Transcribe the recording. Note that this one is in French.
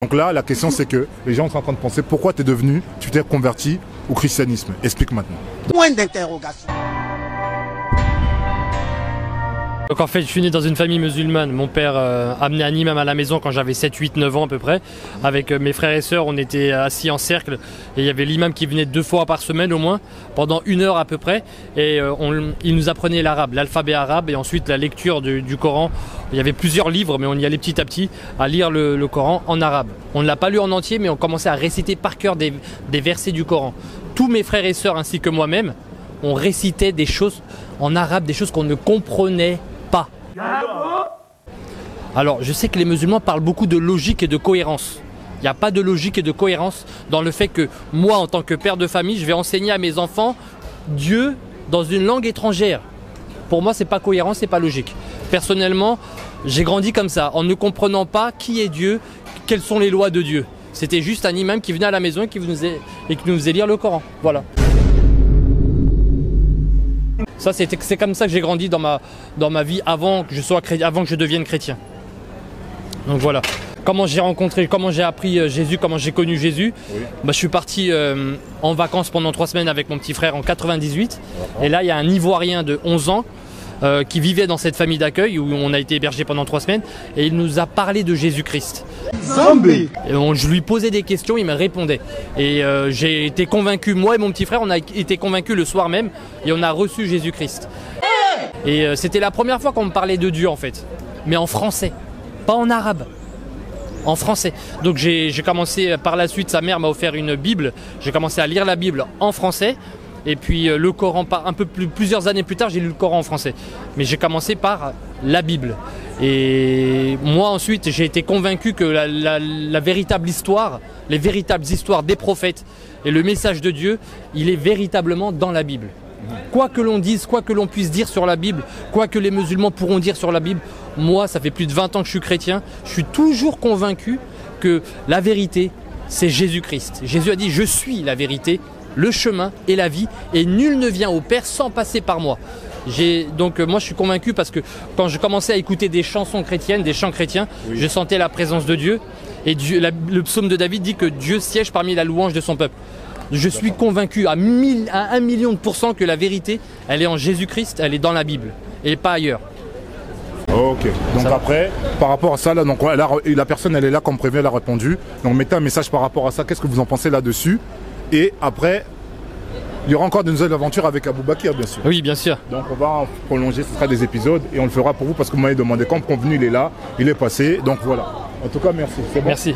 Donc là, la question c'est que les gens sont en train de penser pourquoi tu t'es converti au christianisme. Explique maintenant. Point d'interrogation. Donc en fait, je suis né dans une famille musulmane. Mon père amenait un imam à la maison quand j'avais 7, 8, 9 ans à peu près. Avec mes frères et sœurs, on était assis en cercle. Et il y avait l'imam qui venait 2 fois par semaine au moins, pendant 1 heure à peu près. Et il nous apprenait l'arabe, l'alphabet arabe et ensuite la lecture du Coran. Il y avait plusieurs livres, mais on y allait petit à petit à lire le Coran en arabe. On ne l'a pas lu en entier, mais on commençait à réciter par cœur des versets du Coran. Tous mes frères et sœurs ainsi que moi-même, on récitait des choses en arabe, des choses qu'on ne comprenait pas. Alors, je sais que les musulmans parlent beaucoup de logique et de cohérence. Il n'y a pas de logique et de cohérence dans le fait que moi, en tant que père de famille, je vais enseigner à mes enfants Dieu dans une langue étrangère. Pour moi, c'est pas cohérent, c'est pas logique. Personnellement, j'ai grandi comme ça, en ne comprenant pas qui est Dieu, quelles sont les lois de Dieu. C'était juste un imam qui venait à la maison et qui nous faisait lire le Coran. Voilà. Ça, c'est comme ça que j'ai grandi dans ma vie avant que je devienne chrétien. Donc voilà. Comment j'ai appris Jésus, comment j'ai connu Jésus. Oui. Je suis parti en vacances pendant 3 semaines avec mon petit frère en 98. Et là, il y a un Ivoirien de 11 ans qui vivait dans cette famille d'accueil où on a été hébergé pendant 3 semaines. Et il nous a parlé de Jésus-Christ. Zombie. Je lui posais des questions, il me répondait. Et j'ai été convaincu, moi et mon petit frère, on a été convaincus le soir même et on a reçu Jésus-Christ. Et c'était la première fois qu'on me parlait de Dieu en fait. Mais en français, pas en arabe. En français. Donc j'ai commencé par la suite, sa mère m'a offert une Bible. J'ai commencé à lire la Bible en français. Et puis le Coran, plusieurs années plus tard, j'ai lu le Coran en français. Mais j'ai commencé par la Bible. Et moi ensuite, j'ai été convaincu que la véritable histoire, les véritables histoires des prophètes et le message de Dieu, il est véritablement dans la Bible. Quoi que l'on dise, quoi que l'on puisse dire sur la Bible, quoi que les musulmans pourront dire sur la Bible, moi, ça fait plus de 20 ans que je suis chrétien, je suis toujours convaincu que la vérité, c'est Jésus-Christ. Jésus a dit « Je suis la vérité, le chemin et la vie, et nul ne vient au Père sans passer par moi. » Donc moi, je suis convaincu parce que quand je commençais à écouter des chansons chrétiennes, des chants chrétiens, oui, je sentais la présence de Dieu. Et le psaume de David dit que Dieu siège parmi la louange de son peuple. Je suis convaincu à 1 million de % que la vérité, elle est en Jésus-Christ, elle est dans la Bible et pas ailleurs. Ok, donc ça après, par rapport à ça, là, donc, la personne elle est là comme prévenu, elle a répondu. Donc mettez un message par rapport à ça, qu'est-ce que vous en pensez là-dessus? Et après, il y aura encore de nouvelles aventures avec Aboubakir, bien sûr. Oui, bien sûr. Donc on va prolonger, ce sera des épisodes et on le fera pour vous parce que vous m'avez demandé, comme convenu, il est là, il est passé, donc voilà. En tout cas, merci. Bon. Merci.